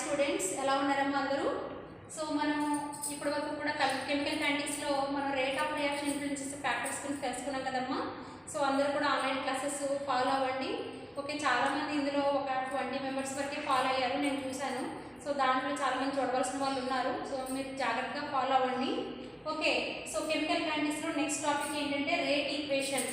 Students ఎలా ఉన్నారమ్మా అందరూ. సో మనం ఇప్పటి వరకు కూడా కెమికల్ కైనెటిక్స్లో మనం rate of reaction influences factors గురించి తెలుసుకున్నాం కదమ్మా. సో అందరూ కూడా ఆన్లైన్ క్లాసెస్ ఫాలో అవ్వండి. ఓకే, చాలామంది ఇందులో ఒక 20 మెంబర్స్ వరకే ఫాలో అయ్యారు, నేను చూశాను. సో దాంట్లో చాలామంది చూడవలసిన వాళ్ళు ఉన్నారు. సో మీరు జాగ్రత్తగా ఫాలో అవ్వండి. ఓకే, సో కెమికల్ కైనెటిక్స్లో నెక్స్ట్ టాపిక్ ఏంటంటే రేట్ ఈక్వేషన్,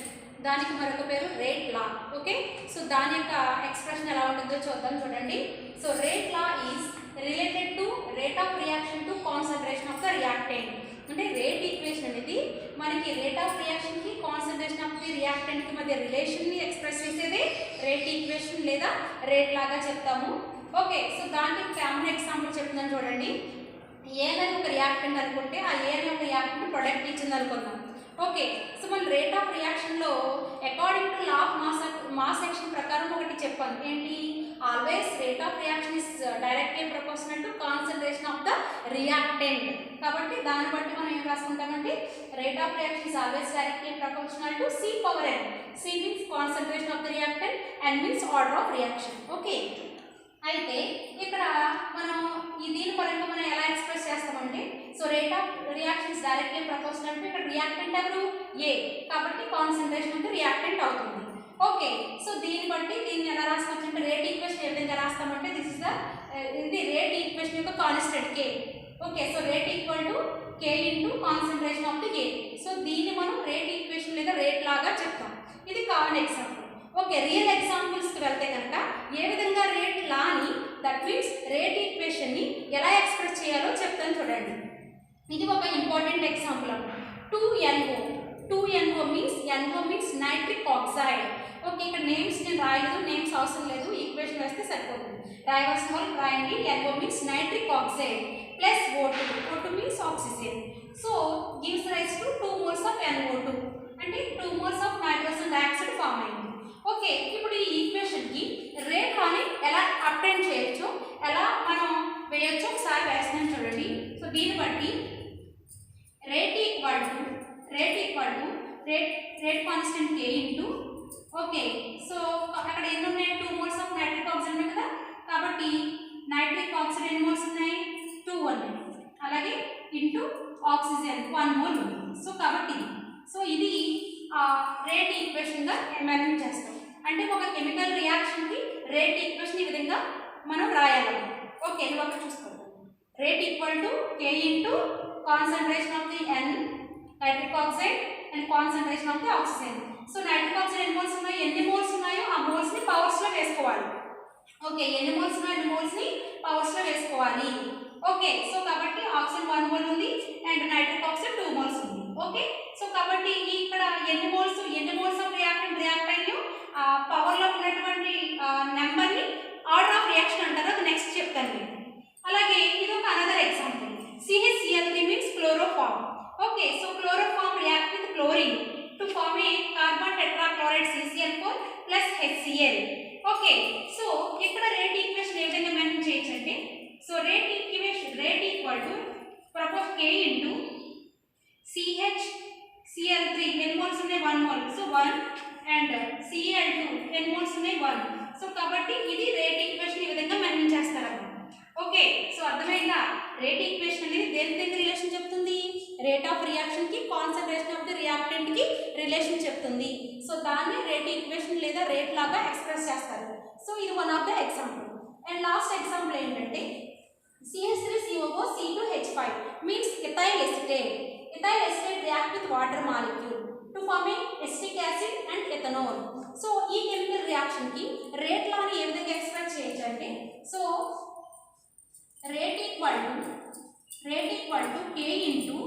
దానికి మరొక పేరు రేట్ లా. ఓకే, సో దాని యొక్క ఎక్స్ప్రెషన్ ఎలా ఉంటుందో చూద్దాం. చూడండి, so rate law is related to rate of reaction to concentration of the reactant. అంటే రేట్ ఈక్వేషన్ అనేది మనకి రేట్ ఆఫ్ రియాక్షన్కి కాన్సన్ట్రేషన్ ఆఫ్ ది రియాక్టెంట్కి మధ్య రిలేషన్ని ఎక్స్ప్రెస్ చేసేదే రేట్ ఈక్వేషన్ లేదా రేట్ లాగా చెప్తాము. ఓకే, సో దానికి కామన్ ఎగ్జాంపుల్ చెప్తున్నాను చూడండి. ఏ అనేది ఒక రియాక్టెంట్ అనుకుంటే ఆ ఏ అనే ఒక రియాక్టెంట్ ప్రొడక్ట్ ఇచ్చింది అనుకుందాం. ఓకే, సో మన రేట్ ఆఫ్ రియాక్షన్లో according to law of mass section ప్రకారం ఒకటి చెప్పాను, ఏంటి? Always rate of reaction is directly proportional to concentration of the reactant. కాబట్టి దాన్ని బట్టి మనం ఏం రాసుకుంటామంటే rate of reaction is always directly proportional to C power n. C means concentration of the reactant, n means order of reaction. Okay, అయితే ఇక్కడ మనం దీని పరంగా మనం ఎలా ఎక్స్ప్రెస్ చేస్తామంటే, so rate of reactions directly proportional to ఇక్కడ reactant ఎవరు? ఏ, కాబట్టి కాన్సన్ట్రేషన్ ఆఫ్ ది రియాక్టెంట్ అవుతుంది. ఓకే, సో దీన్ని బట్టి దీన్ని ఎలా రాసుకోవచ్చు అంటే రేట్ ఈక్వేషన్ ఏ విధంగా రాస్తామంటే ఇది రేట్ ఈక్వేషన్ యొక్క constant K. Okay, so rate equal to K into concentration of the A. So దీన్ని మనం రేట్ ఈక్వేషన్ లేదా రేట్ లాగా చెప్తాం. ఇది కామన్ ఎగ్జాంపుల్. ఓకే, రియల్ ఎగ్జాంపుల్స్కి వెళ్తే కనుక ఏ విధంగా రేట్ లాని, దట్ మీన్స్ రేట్ ఈక్వేషన్ని ఎలా ఎక్స్ప్రెస్ చేయాలో చెప్తాను చూడండి. ఇది ఒక ఇంపార్టెంట్ ఎగ్జాంపుల్ అన్నమాట. 2NO means nitric oxide. Okay, ఇక్కడ నేమ్స్ నేను రాయలేదు, నేమ్స్ అవసరం లేదు, ఈక్వేషన్ వేస్తే సరిపోతుంది. రాయవలసిన వాళ్ళు రాయండి. NO means nitric oxide plus O2 means oxygen. So gives rise to 2 moles of NO2, అంటే 2 moles of nitrogen dioxide form అయింది. ఓకే, ఇప్పుడు ఈ ఈక్వేషన్కి రేట్ అని ఎలా అప్టెండ్ చేయొచ్చు, ఎలా మనం వేయొచ్చు ఒకసారి వేస్తున్నాం చూడండి. సో దీన్ని బట్టి rate equal to rate constant K into, okay, so అక్కడ ఎన్ని ఉన్నాయి? 2 మోల్స్ ఆఫ్ నైట్రిక్ ఆక్సైడ్ ఉన్నాయి కదా, కాబట్టి నైట్రిక్ ఆక్సైడ్ ఎన్ని మోల్స్ ఉన్నాయి? 2 ఉన్నాయి. అలాగే ఇంటూ ఆక్సిజన్ 1 మోల్ ఉంది. సో కాబట్టి ఇది రేట్ ఈక్వేషన్గా మేనేజ్ చేస్తాం. అంటే ఒక కెమికల్ రియాక్షన్కి రేట్ ఈక్వేషన్ ఈ విధంగా మనం రాయాలి. ఓకే, ఇది ఒకటి చూసుకోండి. Rate equal to K into concentration of the N nitric oxide and concentration of the oxygen. So nitric oxide ఎన్ని మోల్స్ ఉన్నాయి? ఎన్ని మోల్స్ ఉన్నాయో ఆ మోల్స్ని పవర్స్లో వేసుకోవాలి. ఓకే, ఎన్ని మోల్స్ ఉన్నాయో అన్ని మోల్స్ని పవర్స్లో వేసుకోవాలి. ఓకే, సో కాబట్టి ఆక్సిజన్ 1 మోల్ ఉంది అండ్ నైట్రిక్ ఆక్సైడ్ 2 మోల్స్ ఉంది. ఓకే, సో కాబట్టి ఇక్కడ ఎన్ని మోల్స్ ఆఫ్ రియాక్టెంట్ రియాక్ట్ అయ్యో ఆ పవర్లో ఉన్నటువంటి నెంబర్ని ఆర్డర్ ఆఫ్ రియాక్షన్ అంటారు. అది నెక్స్ట్ చెప్తాను నేను. అలాగే ఇది ఒక another example. CHCl3 means chloroform. Okay, so chloroform react with chlorine to form a carbon tetrachloride CCl4 plus HCl. Okay, so ఇక్కడ రేట్ ఈక్వేషన్ ఏ విధంగా మెన్షన్ చేయొచ్చు అంటే, so rate equal to propose K into CHCl3 ఎన్ని moles ఉన్నాయి? 1 mole. So 1 and Cl2 ఎన్ని moles ఉన్నాయి? 1. So కాబట్టి ఇది రేట్ ఈక్వేషన్ ఈ విధంగా మెన్షన్ చేస్తారన్నమాట. ఓకే, సో అర్థమైందా? రేట్ ఈక్వేషన్ అనేది దేనికి రిలేషన్ చెప్తుంది? రేట్ ఆఫ్ రియాక్షన్కి కాన్సన్ట్రేషన్ ఆఫ్ ది రియాక్టెంట్కి రిలేషన్ చెప్తుంది. సో దాన్ని రేట్ ఈక్వేషన్ లేదా రేట్ లాగా ఎక్స్ప్రెస్ చేస్తారు. సో ఇది one of the example. And last example ఏంటంటే CH3COO C2H5 means ethyl acetate. Ethyl acetate react with water molecule to form a acetic acid and ethanol. So ఈ chemical రియాక్షన్కి rate లాని ఏ విధంగా express చేయొచ్చు అంటే, so rate equal to K into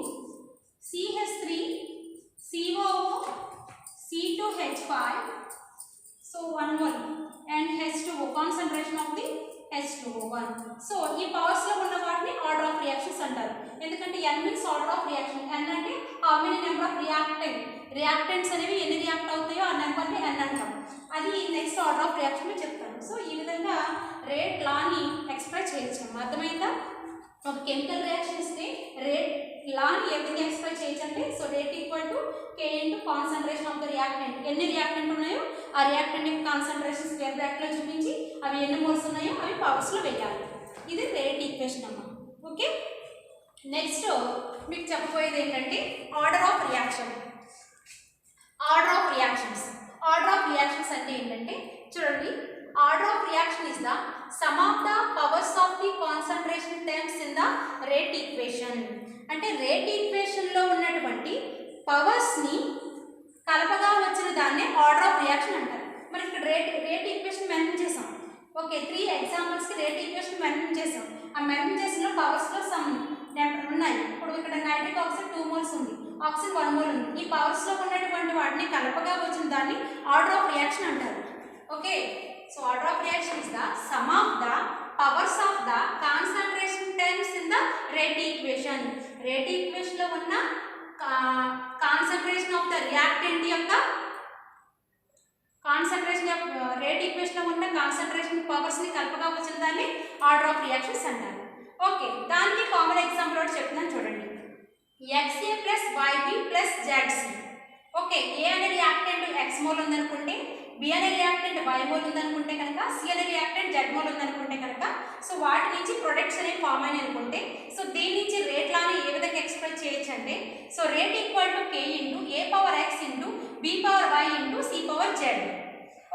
CH3COO C2H5 so 1 mole and H2O concentration of the H2O1. So ఈ పవర్స్లో ఉన్న వాటిని order of reactions అంటారు. ఎందుకంటే N means order of reaction. N అంటే how many number of reactants అనేవి ఎన్ని react అవుతాయో ఆ నెంబర్ని N అంటాం. అది నెక్స్ట్ ఆర్డర్ ఆఫ్ రియాక్షన్ చెప్తాను. సో ఈ విధంగా రేట్ లాని ఎక్స్ప్రెస్ చేయొచ్చు. అర్థమైందా? ఒక కెమికల్ రియాక్షన్ ఇస్తే రేట్ లాని ఏ విధంగా ఎక్స్ప్రెస్ చేయొచ్చు అంటే, so rate equal to K into concentration of the reactant. ఎన్ని రియాక్టెంట్ ఉన్నాయో ఆ రియాక్టెంట్ యొక్క కాన్సన్ట్రేషన్ స్క్వేర్ బ్రాకెట్లో చూపించి అవి ఎన్ని మోల్స్ ఉన్నాయో అవి పవర్స్లో వేయాలి. ఇది రేట్ ఈక్వేషన్ అమ్మ. ఓకే, నెక్స్ట్ మీకు చెప్పబోయేది ఏంటంటే order of reaction. Order of reactions. Order of reactions అంటే ఏంటంటే చూడండి, order of reaction is the sum of the powers of the concentration terms in the rate equation. అంటే రేట్ ఈక్వేషన్ లో ఉన్నటువంటి పవర్స్ ని కలపగా వచ్చిన దాన్నే ఆర్డర్ ఆఫ్ రియాక్షన్ అంటారు. మరి ఇక్కడ రేట్ ఈక్వేషన్ మెన్షన్ చేసాం. ఓకే, 3 ఎగ్జాంపుల్స్ కి రేట్ ఈక్వేషన్ మెన్షన్ చేసాం. ఆ మెన్షన్ చేసిన పవర్స్ లో సమ్ ఉన్నాయి. ఇప్పుడు ఇక్కడ నైట్రిక్ ఆక్సైడ్ 2 మోల్స్ ఉంది, ఆక్సిజన్ 1 మోల్ ఉంది. ఈ పవర్స్ లో ఉన్నటువంటి వాటిని కలపగా వచ్చిన దాన్ని ఆర్డర్ ఆఫ్ రియాక్షన్ అంటారు. Okay, so order of reaction is the sum of the powers of the concentration terms in the rate equation. Rate equation లో ఉన్న కాన్సంట్రేషన్ ఆఫ్ ద రియాక్టెంట్ యొక్క కాన్సంట్రేషన్ రేట్ ఈక్వేషన్ లో ఉన్న concentration powers ని కలపగా వచ్చిన దాన్ని ఆర్డర్ ఆఫ్ రియాక్షన్స్ అంటారు. ఓకే, దానికి కామన్ ఎగ్జాంపుల్ ఒకటి చెప్తున్నాను చూడండి. XA plus YB plus ZC. Okay, A అనే రియాక్టెంట్ X మోల్ ఉందనుకుంటే, B అనే రియాక్టెంట్ Y మోల్ ఉందనుకుంటే కనుక, C అనే రియాక్టెంట్ Z మోల్ ఉందనుకుంటే కనుక, సో వాటి నుంచి ప్రొడక్ట్స్ అనేవి ఫామ్ అయినాయి అనుకుంటే, సో దీని నుంచి రేట్ లాని ఏ విధంగా ఎక్స్ప్రెస్ చేయొచ్చు అంటే, so rate equal to K into A power X into B power Y into C power Z.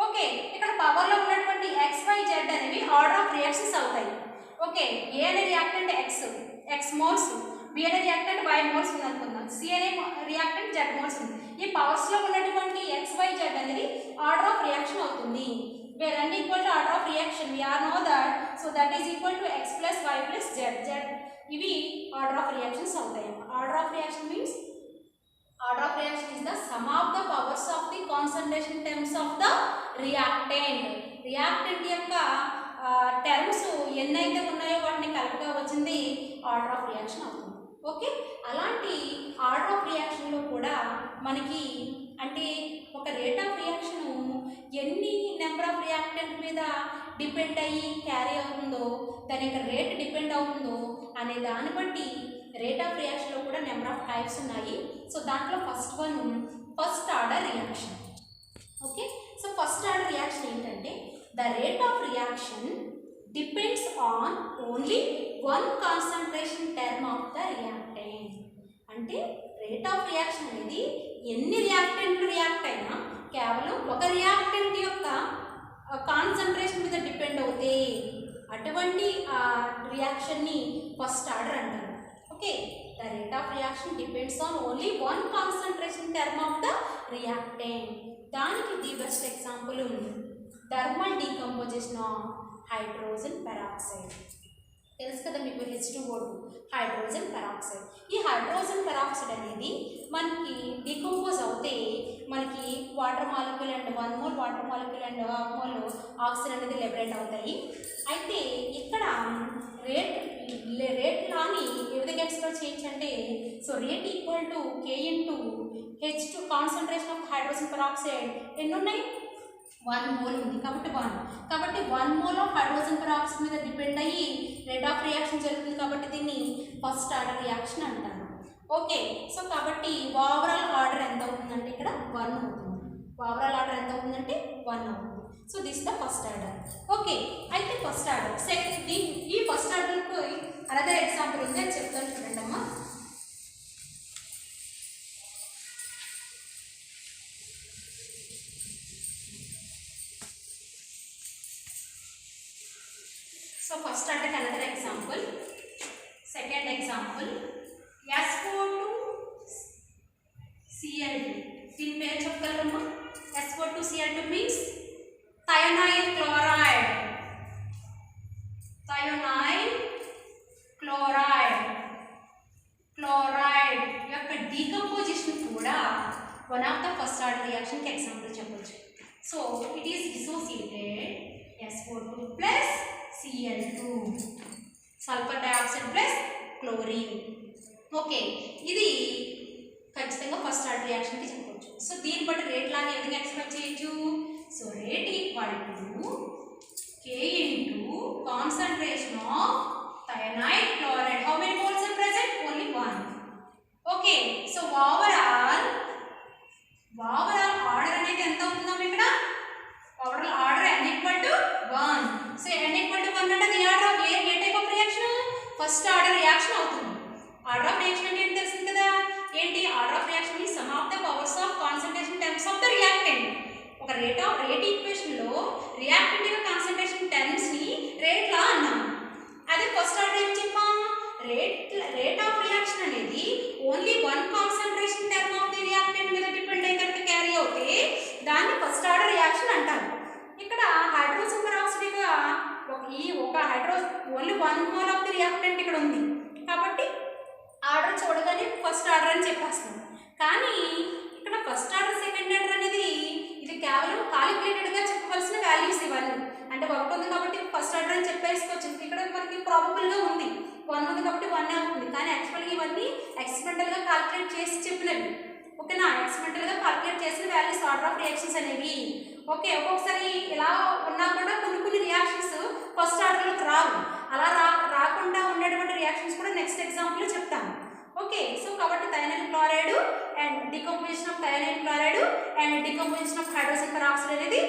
Okay, ఇక్కడ పవర్ లో ఉన్నటువంటి X Y Z అనేవి ఆర్డర్ ఆఫ్ రియాక్షన్స్ అవుతాయి. ఓకే, ఏ అనే రియాక్టెంట్ X మోల్స్, B అనే reactant Y moles ఉంది అనుకుందాం, C అనే రియాక్టెంట్ Z మోల్స్ ఉంది. ఈ పవర్స్ లో ఉన్నటువంటి X Y Z అనేది ఆర్డర్ ఆఫ్ రియాక్షన్ అవుతుంది. where n equal to order of reaction, we all know that, so that is equal to X plus Y plus Z. ఇవి order of reactions అవుతాయి. Order of reaction means order of reaction is the sum of the powers of the concentration terms of the reactant. reactant యొక్క terms ఎన్నైతే ఉన్నాయో వాటిని కలపగా వచ్చింది order of reaction అవుతుంది. Okay, అలాంటి ఆర్డర్ ఆఫ్ రియాక్షన్లో కూడా మనకి అంటే ఒక రేట్ ఆఫ్ రియాక్షన్ ఎన్ని నెంబర్ ఆఫ్ రియాక్టెంట్ మీద డిపెండ్ అయ్యి క్యారీ అవుతుందో, దాని యొక్క రేట్ డిపెండ్ అవుతుందో అనే దాన్ని బట్టి రేట్ ఆఫ్ రియాక్షన్లో కూడా నెంబర్ ఆఫ్ టైప్స్ ఉన్నాయి. సో దాంట్లో first one first order reaction. Okay, so first order reaction ఏంటంటే the rate of reaction depends on only one concentration term of the reactant. అంటే రేట్ ఆఫ్ రియాక్షన్ అనేది ఎన్ని రియాక్టెంట్లు react అయినా కేవలం ఒక reactant యొక్క కాన్సన్ట్రేషన్ మీద డిపెండ్ అవుతే అటువంటి రియాక్షన్ని ఫస్ట్ ఆర్డర్ అంటారు. Okay, the rate of reaction depends on only one concentration term of the reactant. దానికి the best example thermal decomposition of hydrogen peroxide. తెలుసు కదా మీకు, H2O2 హైడ్రోజన్ పెరాక్సైడ్. ఈ హైడ్రోజన్ పెరాక్సైడ్ అనేది మనకి డీకంపోజ్ అవుతే మనకి water molecule and 1 mole water molecule and 1/2 mole oxygen అనేది లిబరేట్ అవుతాయి. అయితే ఇక్కడ రేట్ లాని ఏ విధంగా ఎక్స్ప్రెస్ చేయొచ్చు అంటే, so rate equal to K into H2 concentration of hydrogen peroxide ఎన్ని ఉన్నాయి, 1 మోల్ ఉంది కాబట్టి 1 మోల్ ఆఫ్ హైడ్రోజన్ పెరాక్సైడ్ మీద డిపెండ్ అయ్యి రేట్ ఆఫ్ రియాక్షన్ జరుగుతుంది కాబట్టి దీన్ని ఫస్ట్ ఆర్డర్ రియాక్షన్ అంటారు. ఓకే, సో కాబట్టి ఓవరాల్ ఆర్డర్ ఎంత అవుతుందంటే ఇక్కడ 1 అవుతుంది. ఓవరాల్ ఆర్డర్ ఎంత అవుతుందంటే 1 అవుతుంది. So this the first order. Okay, అయితే ఫస్ట్ ఆర్డర్ సెకండ్ ఈ ఫస్ట్ ఆర్డర్కు అనదర్ ఎగ్జాంపుల్ ఉంది అని చెప్తాను చూడండి అమ్మా. So first order another example, second example SO2 Cl2. దీని పేరు చెప్పగలరమ్మా? SO2 Cl2 means thionyl chloride. thionyl chloride యొక్క డీకంపోజిషన్ కూడా one of the first order reaction కి ఎగ్జాంపుల్ చెప్పొచ్చు. So it is dissociated SO2 plus Cl2 sulphur dioxide plus chlorine. Okay, ఇది ఖచ్చితంగా first order రియాక్షన్కి చెప్పవచ్చు. So దీన్ని బట్టి రేట్ లాగా ఏ విధంగా ఎక్స్పెక్ట్ చేయొచ్చు, so rate equal to K into concentration of thionyl chloride. How many moles are present, only 1. Okay, so overall order అనేది ఎంత అవుతుందాం ఇక్కడ, overall order n equal to 1. So n equal to 1 అంటే the order of ఏ type of reaction, of reaction is sum of the powers of concentration terms of the reactant. ఒక rate equation లో reactant యొక్క concentration terms ని rate లా అన్నాము. అదే first order ఏం చెప్పాం, రేట్ ఆఫ్ రియాక్షన్ అనేది only one concentration term of the reactant మీద డిపెండ్ అయ్యి కనుక క్యారీ అవుతే దాన్ని ఫస్ట్ ఆర్డర్ రియాక్షన్ అంటారు. ఇక్కడ హైడ్రోజన్ పెరాక్సైడ్ గా ఒక only 1 mole of the reactant ఇక్కడ ఉంది కాబట్టి ఆర్డర్ చూడగానే ఫస్ట్ ఆర్డర్ అని చెప్పేస్తాం. కానీ ఇక్కడ ఫస్ట్ ఆర్డర్ సెకండ్ ఆర్డర్ అనేది ఇది కేవలం కాలిక్యులేటెడ్ గా చెప్పవలసిన వాల్యూస్ ఇవన్నీ. అంటే 1 ఉంది కాబట్టి ఫస్ట్ ఆర్డర్ అని చెప్పేసుకోవచ్చు. ఇక్కడ మనకి ప్రాబబుల్ గా ఉంది 1 ఉంది కాబట్టి 1 అవుతుంది. కానీ యాక్చువల్గా ఇవన్నీ ఎక్స్పెరిమెంటల్ గా కాలిక్యులేట్ చేసి చెప్పినవి. ఓకేనా, ఎక్స్పెరిమెంటల్ గా కాలిక్యులేట్ చేసిన వాల్యూస్ ఆర్డర్ ఆఫ్ రియాక్షన్స్ అనేవి. ఓకే, ఒక్కొక్కసారి ఇలా ఉన్నా కూడా కొన్ని రియాక్షన్స్ ఫస్ట్ ఆర్డర్లోకి రావు. అలా రాకుండా ఉండేటువంటి రియాక్షన్స్ కూడా నెక్స్ట్ ఎగ్జాంపుల్లో చెప్తాను. ఓకే, సో కాబట్టి thionyl chloride and decomposition of thionyl chloride and decomposition of hydrogen peroxide అనేది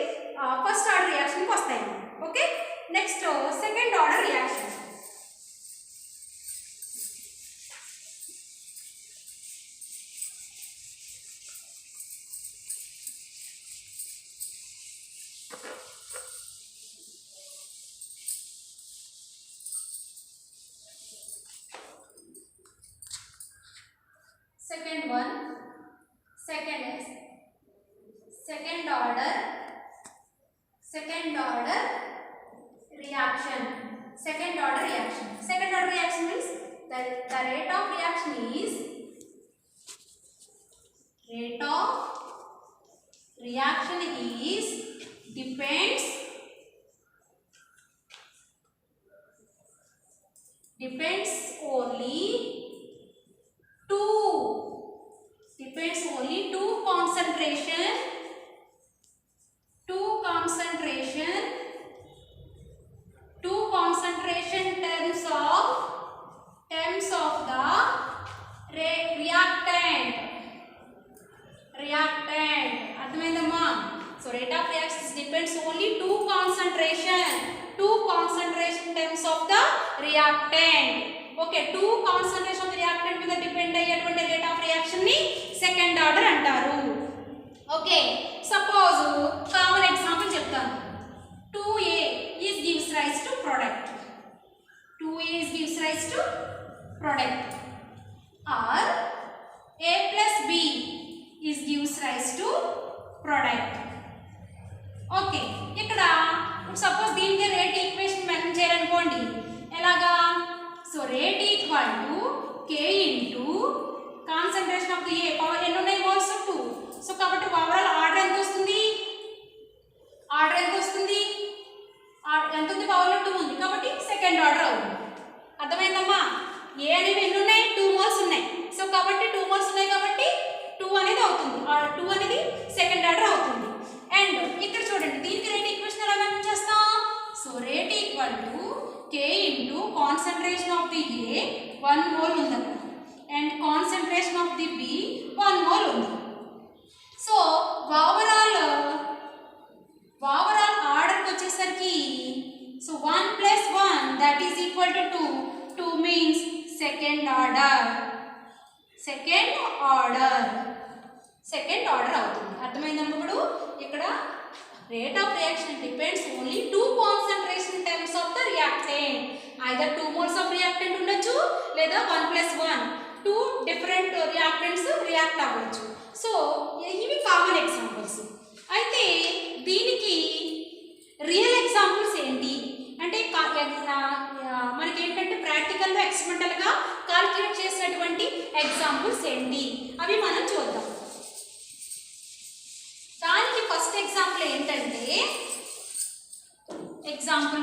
ఫస్ట్ ఆర్డర్ రియాక్షన్కి వస్తాయి. Okay, next second order reaction. Second order reaction. Second order reaction means the rate of reaction is depends only to concentration terms of the reactant. అర్థమైందమ్మా? So rate of reaction depends only to concentration terms of the reactant. Okay, 2 concentration of reactant మీద depend అయ్యేటువంటి rate of reaction ని second order అంటారు. Okay, suppose common example చెప్తాను. 2A is gives rise to product. 2A is gives rise to product, or A plus B is gives rise to product. Okay, ఇక్కడ suppose దీనికి rate equation mention చేయాలనుకోండి. ఎలాగా? So rate equal to K into concentration of the A. Power ఎన్ని ఉన్నాయి? Moles 2. So కాబట్టి overall order ఎంత వస్తుంది? ఎంత ఉంది? పవర్లో 2 ఉంది కాబట్టి సెకండ్ ఆర్డర్ అవుతుంది. అర్థమైందమ్మా? ఏ అనేవి ఎన్ని ఉన్నాయి? 2 మోల్స్ ఉన్నాయి. సో కాబట్టి 2 మోల్స్ ఉన్నాయి కాబట్టి 2 అనేది అవుతుంది. 2 అనేది సెకండ్ ఆర్డర్ అవుతుంది. అండ్ ఇక్కడ చూడండి, దీనికి రేట్ ఈక్వేషన్ ఎలా మెన్షన్ చేస్తాం? So rate equal to K into concentration of the A 1 mole ఉంది అక్కడ, and concentration of the B 1 mole ఉంది. సో ఓవరాల్ ఆర్డర్కి వచ్చేసరికి so 1 + 1 that is equal to 2. 2 means second order అవుతుంది. అర్థమైందమ్మా? ఇప్పుడు ఇక్కడ rate of reaction depends only 2 concentration terms of the reactant. Either 2 moles of reactant ఉండొచ్చు, లేదా 1 + 1 2 డిఫరెంట్ రియాక్టెంట్స్ రియాక్ట్ అవ్వచ్చు. సో ఇవి కామన్ ఎగ్జాంపుల్స్. అయితే దీనికి రియల్ ఎగ్జాంపుల్స్ ఏంటి అంటే మనకి ఏంటంటే ప్రాక్టికల్లో ఎక్స్పెరిమెంటల్గా కాల్కులేట్ చేసినటువంటి ఎగ్జాంపుల్స్ ఏంటి అవి మనం చూద్దాం. దానికి ఫస్ట్ ఎగ్జాంపుల్ ఏంటంటే ఎగ్జాంపుల్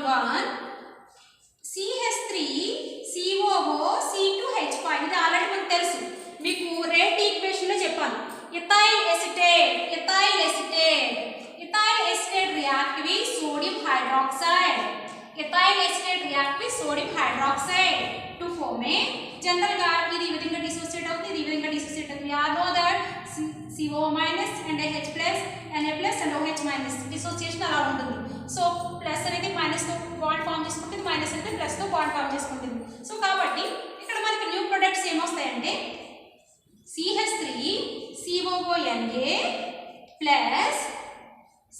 1 CH3COO C2H5. ఇది ఆల్రెడీ మనకు తెలుసు, మీకు రేట్ ఈక్వేషన్లో చెప్పాను. Ethyl acetate react with sodium hydroxide to form a జనరల్గా ఇది ఈ విధంగా డిసోసియేట్ అవుతుంది, ఇది ఈ విధంగా డిసోసియేట్ అవుతుంది. We all know that CO- and H+, Na+ and OH- dissociation అలా ఉంటుంది. సో ప్లస్ అనేది మైనస్తో బాండ్ ఫామ్ చేసుకుంటుంది, మైనస్ అనేది ప్లస్తో బాండ్ ఫామ్ చేసుకుంటుంది. సో కాబట్టి CH3COONA plus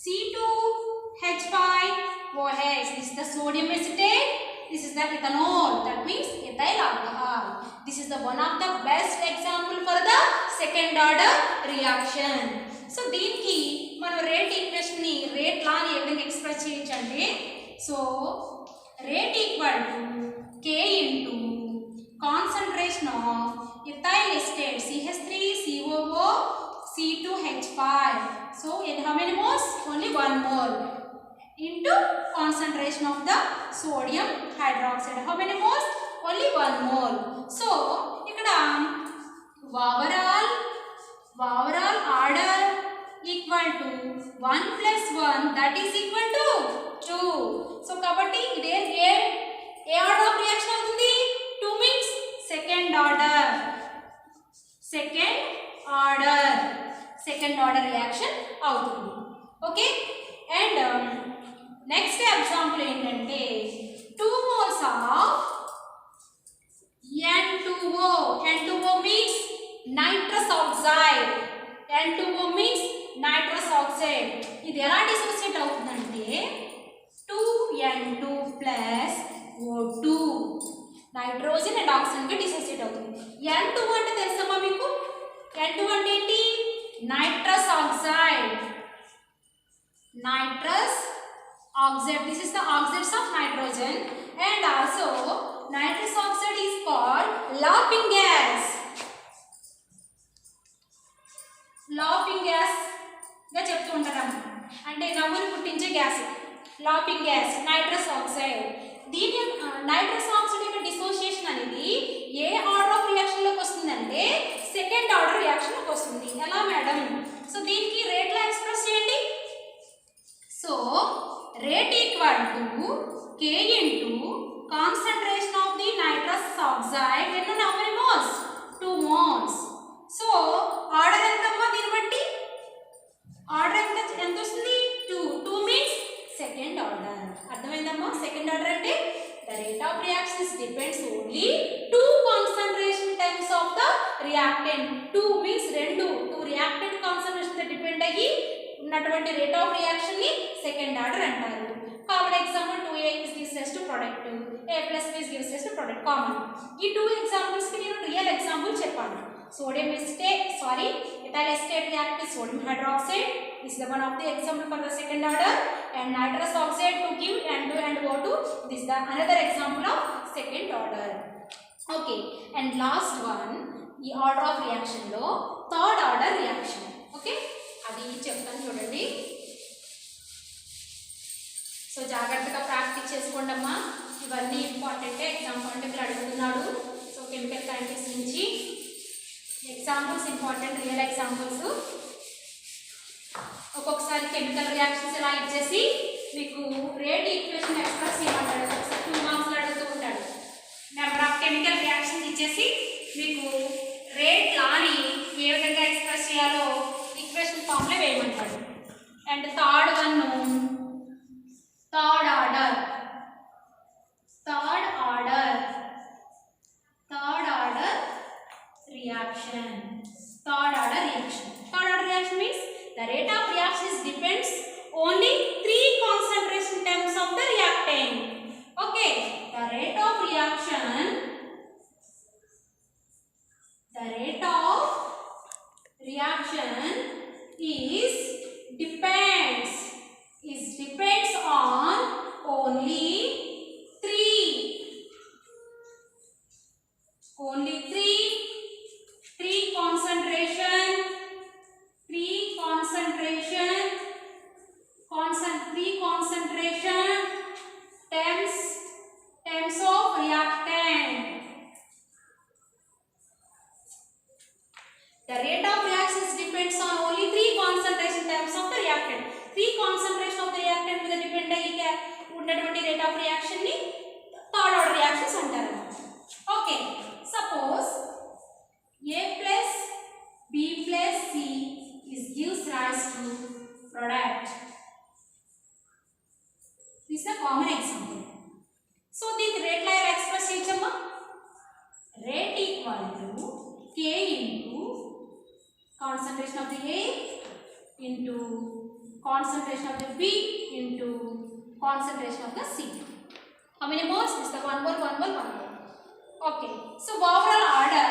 C2H5OH. This is the sodium acetate. This is the ethanol. That means ethyl alcohol. This is the one of the best example for the second order reaction. So దీనికి మనం rate equation ని rate law ని ఏ విధంగా express చేయొచ్చంటే so rate equal to K into concentration of ethyl acetate CH3COO C2H5. So how many moles? Only 1 mole into concentration of the sodium hydroxide. How many moles? Only 1 mole. So ikkada overall order equal to 1 plus 1, that is equal to 2. So kabatti ide a order of reaction avutundi. 2 means second order reaction avutundi. Okay, and next example ఏంటంటే 2 moles of N2O means nitrous oxide. N2O means nitrous oxide. ఇది ఎలా dissociate అవుతుందంటే 2N2 plus O2 nitrogen and oxygen గా dissociate అవుతుంది. N2 అంటే తెలుసమ్మా మీకు? N2 అంటే ఏంటి? nitrous oxide. This is the oxides of nitrogen, and also nitrous oxide is called laughing gas గా చెప్తూ ఉంటారు. అంటే నవ్వును పుట్టించే gas laughing gas nitrous oxide. దీని నైట్రస్ ఆక్సైడ్ యొక్క డిసోసియేషన్ అనేది ఏ ఆర్డర్ ఆఫ్ రియాక్షన్ లోకి వస్తుందంటే సెకండ్ ఆర్డర్ రియాక్షన్ లోకి వస్తుంది. ఎలా మేడం? సో దీనికి రేట్ లా ఎక్స్ప్రెస్ చేయండి. So rate equal to K into concentration of the nitrous oxide. ఎన్ని how many moles? 2 moles. So order ఎంతమ్మా? దీన్ని బట్టి ఆర్డర్ ఎంత వస్తుంది? 2 means second order. అర్థమైందమ్మా? సెకండ్ ఆర్డర్ అంటే the rate of reaction depends only 2 concentration terms of the reactant. 2 means 2 reactant concentration తో depend అయ్యి ఉన్నటువంటి రేట్ ఆఫ్ రియాక్షన్ ని సెకండ్ ఆర్డర్ అంటారు. Common example 2A is gives rise to product, A plus B is gives rise to product. Common. ఈ 2 examples కి నేను real example చెప్పాను. ethyl acetate react with sodium hydroxide. This is the one of the example for the second order, and nitrous oxide to give N2 and O2. This is the another example of second order. Okay, and last one, the order of reaction lo third order reaction. Okay, అది చెప్తాను చూడండి. So జాగ్రత్తగా practice చేసుకోండి అమ్మా. ఇవన్నీ important. Exam point మీరు అడుగుతున్నాడు. So chemical kinetics నుంచి ఎగ్జాంపుల్స్ ఇంపార్టెంట్, రియల్ ఎగ్జాంపుల్స్. ఒక్కొక్కసారి కెమికల్ రియాక్షన్స్ ఇలా ఇచ్చేసి మీకు రేట్ ఈక్వేషన్ ఎక్స్ప్రెస్ చేయమంటాడు. ఒకసారి 2 మార్క్స్ అడుగుతూ ఉంటాడు. నెంబర్ ఆఫ్ కెమికల్ రియాక్షన్స్ ఇచ్చేసి మీకు రేట్ లాని ఏ విధంగా ఎక్స్ప్రెస్ చేయాలో ఈక్వేషన్ ఫామ్లో వేయమంటాడు. And third order reaction. Third order reaction means the rate of reaction depends only 3 concentration terms of the reactant. Okay, the rate of reaction is depends on only 3 concentration terms of reactant. The rate of reaction depends on only 3 concentration terms of the reactant. 3 concentration of the reactant మీద depend అయ్యి ఉన్నటువంటి rate of reaction ని third order reactions అంటారు. Okay, suppose A plus B plus C is gives rise to product. This is a common example. So the rate layer express cheyachama. Rate equal to K into concentration of the A into concentration of the B into concentration of the C. How many moles? This is the 1 mole, 1 mole, 1 mole. Okay. So overall order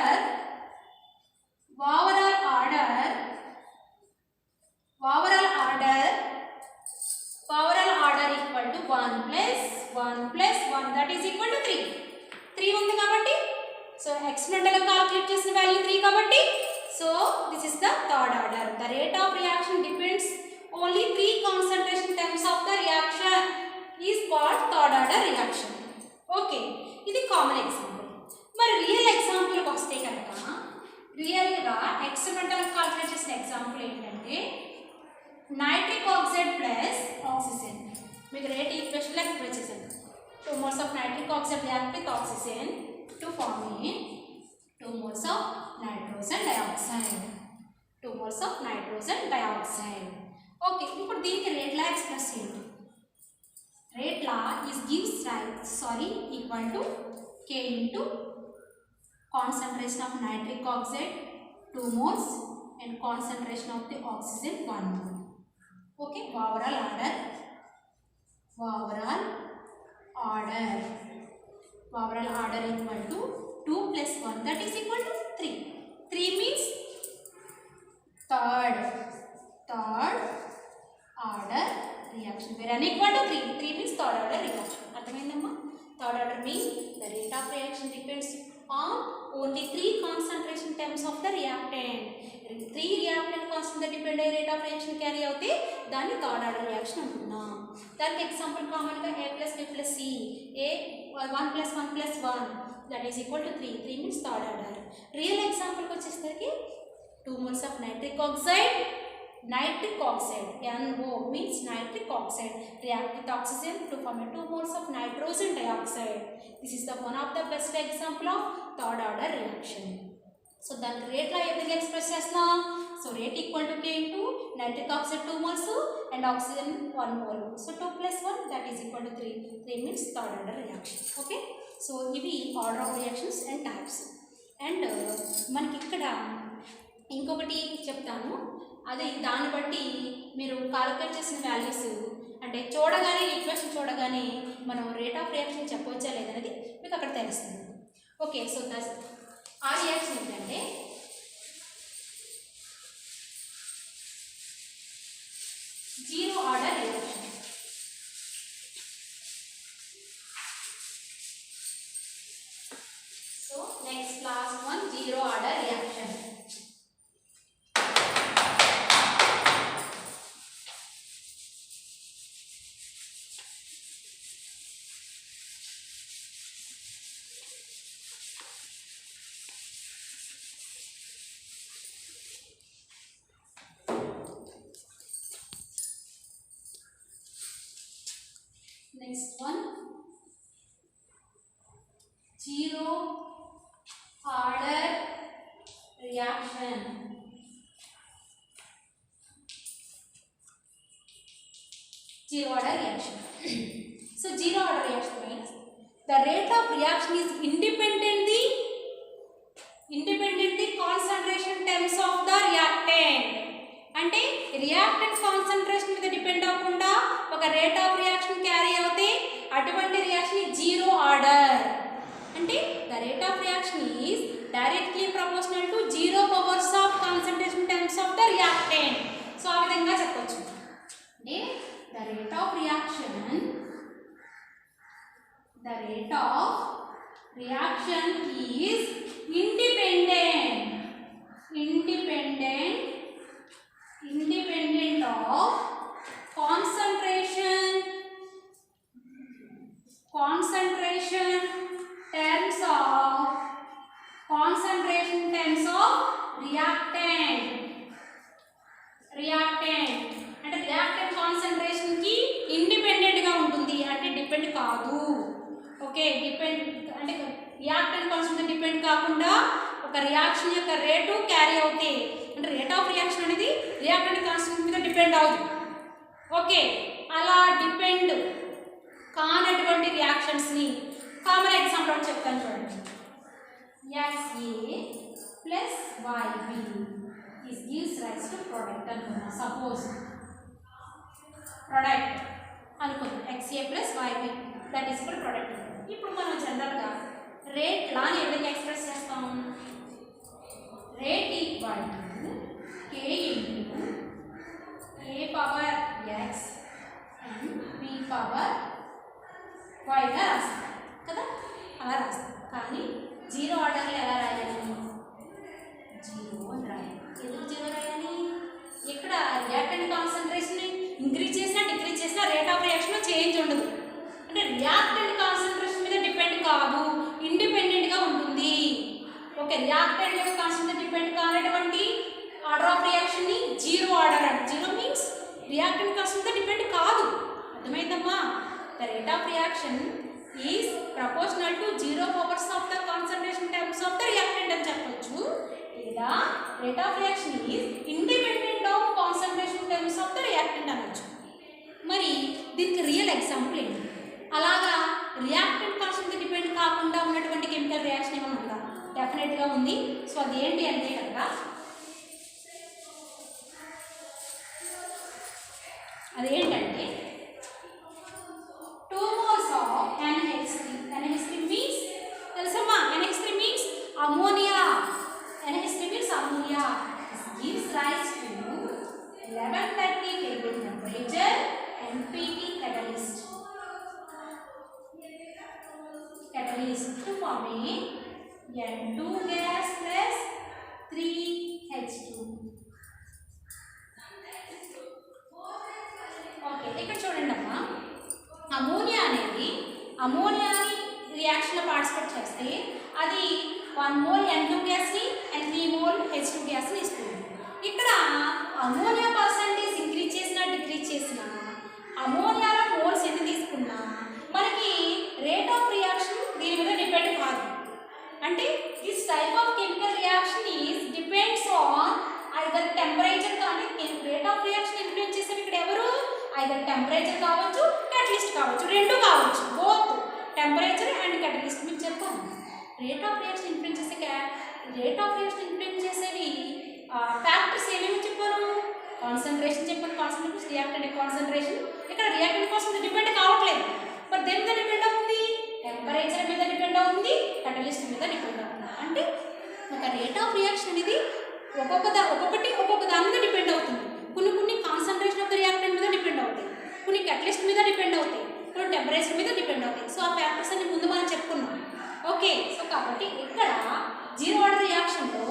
equal to 1 plus 1 plus 1, that is equal to 3. 3 ఉంది కాబట్టి so experimental గా calculate చేసిన value 3 కాబట్టి so this is the third order. The rate of reaction depends only 3 concentration terms of the reaction is called third order reaction. Okay, ఇది common example. మరి real example వస్తే కనుక real గా experimental calculate చేసిన example ఏంటంటే nitric oxide plus oxygen. మీకు rate equation లా express చేశాను. 2 moles of nitric oxide react with oxygen to form 2 moles of nitrogen dioxide. 2 moles of nitrogen dioxide. Okay, ఇప్పుడు దీనికి rate లా express చేయండి. Rate law is gives equal to K into concentration of nitric oxide 2 moles and concentration of the oxygen 1 mole. Okay, overall order equal to 2 plus 1, that is equal to 3. 3 means third order reaction. Where n equal to 3. 3 means third order reaction. అర్థమైందమ్మా? Third order means the rate of reaction depends on only 3 concentration terms of the reactant. 3 reactant constant depend rate of reaction carry అవుతే దాన్ని third order reaction అంటున్నాం. దానికి example common గా a plus b plus c, a 1 plus 1 plus 1, that is equal to 3. 3 means third order. Real example కి వచ్చేసరికి 2 moles of nitric oxide, NO means nitric oxide, react with oxygen to form 2 moles of nitrogen dioxide. This is the one of the best example of third order reaction. So దానికి rate లా ఏ విధంగా express చేస్తాం? So rate equal to K into nitric oxide 2 moles and oxygen 1 mole. So 2 plus 1, that is equal to 3. 3 means third order reaction. Okay, so ఇవి order of reactions and types. And మనకి ఇక్కడ ఇంకొకటి చెప్తాను, అది దాన్ని బట్టి మీరు కాలిక్యులేట్ చేసిన వాల్యూస్ అంటే చూడగానే ఈక్వేషన్ చూడగానే మనం రేట్ ఆఫ్ రియాక్షన్ చెప్పవచ్చా లేదనేది మీకు అక్కడ తెలుస్తుంది. ఓకే, సో ఆ రియాక్షన్ ఏంటంటే zero order reaction. So next class 1 zero order reaction. Next one, zero order reaction. Zero order reaction. So zero order reaction means the rate of reaction is independently concentration terms of the reactant. అంటే reactant concentration మీద depend అవ్వకుండా ఒక rate of reaction carry అవుతే అటువంటి reaction zero order. అంటే the rate of reaction is directly proportional to zero powers of concentration terms of the reactant. So ఆ విధంగా చెప్పొచ్చు. అంటే the rate of reaction is independent of concentration terms of reactant. అంటే reactant concentration కి independent గా ఉంటుంది, అంటే depend కాదు. ఓకే, డిపెండ్ అంటే రియాక్టెంట్ కాన్సంట్రేషన్ డిపెండ్ కాకుండా ఒక రియాక్షన్ యొక్క రేటు క్యారీ అవుతే అంటే రేట్ ఆఫ్ రియాక్షన్ అనేది రియాక్టెంట్ కాన్సంట్రేషన్ మీద డిపెండ్ అవుతుంది. ఓకే, అలా డిపెండ్ కానటువంటి రియాక్షన్స్ని కామన్ ఎగ్జాంపుల్ అని చెప్తాను చూడండి. XA plus YB this gives rise to product అనుకున్నా. సపోజ్ ప్రొడక్ట్ అనుకుందాం XA plus YB that is for product. ఇప్పుడు మనం జనరల్గా రేట్ లాని ఏ విధంగా ఎక్స్ప్రెస్ చేస్తాం? Rate equal to K into A power X and B power Yగా రాస్తాం కదా, అలా రాస్తాం. కానీ జీరో ఆర్డర్లో ఎలా రాయాలి? జీరో అని రాయాలి. ఎందుకు జీరో రాయాలి? ఇక్కడ రియాక్టెంట్ కాన్సన్ట్రేషన్ ఇంక్రీజ్ చేసినా డిక్రీజ్ చేసినా రేట్ ఆఫ్ రియాక్షన్లో చేంజ్ ఉండదు. అంటే రియాక్టెంట్ కాన్సన్ట్రేషన్ మీద డిపెండ్ కాదు, ఇండిపెండెంట్గా ఉంటుంది. ఓకే, రియాక్టెంట్ యొక్క కాన్సన్ట్రేషన్ డిపెండ్ కానటువంటి ఆర్డర్ ఆఫ్ రియాక్షన్ని జీరో ఆర్డర్ అంటే zero means reactant concentration depend కాదు. అర్థమైందమ్మా? The rate of reaction is proportional to zero powers of the concentration terms of the reactant అని చెప్పొచ్చు. లేదా rate of reaction is independent of concentration terms of the reactant అనొచ్చు. మరి దీనికి real example ఏంటి? అలాగా రియాక్టెంట్ కాన్సన్ట్రేషన్ డిపెండ్ కాకుండా ఉన్నటువంటి కెమికల్ రియాక్షన్ ఏమైనా ఉందా? డెఫినెట్గా ఉంది. సో అది ఏంటి అంటే కనుక అదేంటంటే 2 moles of NH3. NH3 means తెలుసమ్మా? NH3 means ammonia. NH3 means ammonia. This gives rise to 1130 Kelvin temperature NPT catalyst. Catalyst to form a N2 gas plus 3H2. Okay, ఇక్కడ చూడండి అమ్మా, అమోనియా అనేది అమోనియాని రియాక్షన్లో పార్టిసిపేట్ చేస్తే అది 1 mole N2 గ్యాస్ని and 3 mole H2 గ్యాస్ని ఇస్తుంది. ఇక్కడ అమోనియా పర్సంటేజ్ ఇంక్రీజ్ చేసినా డిక్రీజ్ చేసినా అమోనియాలో మోల్స్ ఎన్ని తీసుకున్నా మనకి రేట్ ఆఫ్ రియాక్షన్ దీని మీద డిపెండ్ కాదు. అంటే this type of chemical reaction is depends on either temperature. కానీ రేట్ ఆఫ్ రియాక్షన్ ఇన్ఫ్లుయెన్స్ చేసేవి ఇక్కడ ఎవరు? ఐదర్ టెంపరేచర్ కావచ్చు, క్యాటలిస్ట్ కావచ్చు, రెండు కావచ్చు. బోత్ టెంపరేచర్ అండ్ క్యాటలిస్ట్ మీకు చెప్పాను. రేట్ ఆఫ్ రియాక్షన్ ఇన్ఫ్లుయెన్స్ చేసేవి ఫ్యాక్టర్స్ ఏమేమి చెప్పాను? కాన్సన్ట్రేషన్ చెప్పాను. Concentration reactant concentration. ఇక్కడ రియాక్టెంట్ కోసం డిపెండ్ కావట్లేదు. మరి దేని మీద డిపెండ్ అవుతుంది? టెంపరేచర్ మీద డిపెండ్ అవుతుంది, క్యాటలిస్ట్ మీద డిపెండ్ అవుతుంది. అంటే ఒక రేట్ ఆఫ్ రియాక్షన్ అనేది ఒక్కొక్క దాని మీద డిపెండ్ అవుతుంది. కొన్ని కాన్సన్ట్రేషన్ ఆఫ్ ద రియాక్టెంట్ మీద డిపెండ్ అవుతాయి, కొన్ని క్యాటలిస్ట్ మీద డిపెండ్ అవుతాయి, కొన్ని టెంపరేచర్ మీద డిపెండ్ అవుతాయి. సో ఆ ఫ్యాక్టర్స్ అన్ని ముందు మనం చెప్పుకున్నాం. ఓకే, సో కాబట్టి ఇక్కడ జీరో ఆర్డర్ రియాక్షన్లో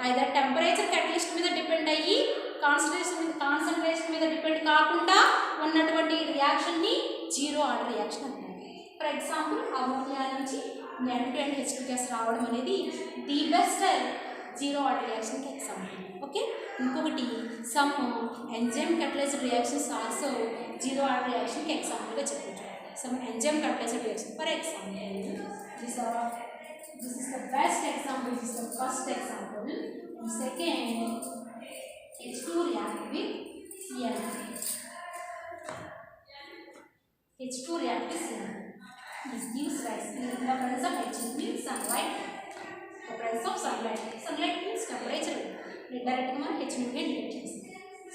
ఐదర్ టెంపరేచర్ క్యాటలిస్ట్ మీద డిపెండ్ అయ్యి కాన్సన్ట్రేషన్ మీద డిపెండ్ కాకుండా ఉన్నటువంటి రియాక్షన్ని జీరో ఆర్డర్ రియాక్షన్ అంటారు. ఫర్ ఎగ్జాంపుల్ అమోనియా నుంచి N2 and H2 గ్యాస్ రావడం అనేది ది బెస్ట్ జీరో ఆర్డర్ రియాక్షన్కి ఎగ్జాంపుల్. ఓకే, ఇంకొకటి some enzyme catalyzed reactions also zero order రియాక్షన్కి ఎగ్జాంపుల్గా చెప్పచ్చు. Some enzyme catalyzed reaction for example this is the best example, this is the first example. And second, H2 react with Cl. H2 react with Cl. This gives rise in the presence of H means sunlight. The presence of sunlight. Sunlight means temperature. Directly మనం H ని detect చేస్తాం.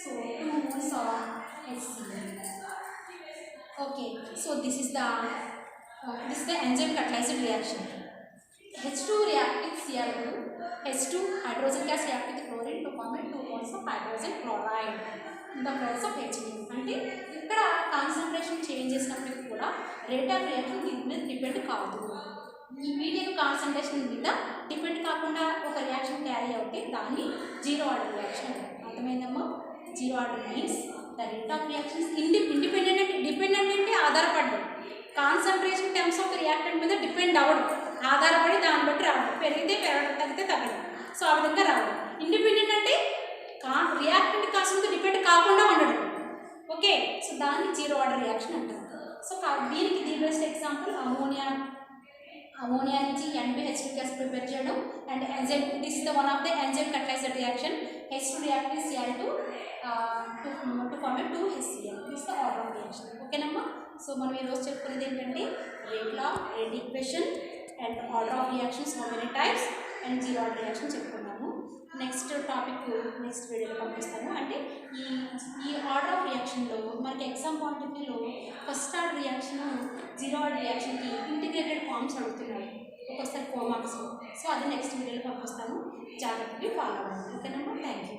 So 2 moles of HCl. Okay, so this is the enzyme catalyzed reaction. H2 react with Cl2. H2 hydrogen gas react with chlorine to form 2 moles of hydrogen chloride in the presence of Hb. అంటే ఇక్కడ concentration change చేసినప్పటికీ కూడా rate of reaction దీని మీద depend కాదు. ఈ medium concentration మీద depend కాకుండా ఒక రియాక్షన్ క్యారీ అవుతే దాన్ని జీరో ఆర్డర్ రియాక్షన్ అంటారు. అర్థమైందమ్మా? Zero order means the rate of reactions dependent అంటే ఆధారపడ్డం. కాన్సన్ట్రేషన్ టర్మ్స్ ఆఫ్ రియాక్టెంట్ మీద డిపెండ్ అవ్వడం, ఆధారపడి దాన్ని బట్టి రావడం, పెరిగితే పెరగడం, తగ్గితే తగ్గడం. సో ఆ విధంగా రావడం. ఇండిపెండెంట్ అంటే రియాక్టెంట్ కాన్సెప్ట్ డిపెండ్ కాకుండా ఉండడం. ఓకే, సో దాన్ని జీరో ఆర్డర్ రియాక్షన్ అంటారు. సో దీనికి ది బెస్ట్ ఎగ్జాంపుల్ అమోనియా నుంచి NPH2 గ్యాస్ ప్రిపేర్ చేయడం and enzyme. This is the one of the enzyme catalyzed reaction. H2 react with Cl2 to form 2HCl. This the order of reaction. ఓకేనమ్మా? So మనం ఈరోజు చెప్పుకునేది ఏంటంటే rate law, rate equation and order of reactions how many types and zero order reaction చెప్పుకున్నాము. Next topic next వీడియోలో పంపిస్తాను. అంటే ఈ ఆర్డర్ ఆఫ్ రియాక్షన్లో మనకి ఎగ్జామ్ పాయింట్ ఆఫ్ వ్యూలో first order reaction zero order రియాక్షన్కి ఇంటిగ్రేటెడ్ ఫార్మ్స్ అడుగుతున్నాడు ఒక్కొక్కసారి 4 మార్క్స్. సో అది నెక్స్ట్ వీడియోలో పంపిస్తాను. జాగ్రత్తగా ఫాలో అవ్వండి. ఓకేనమ్మా, థ్యాంక్ యూ.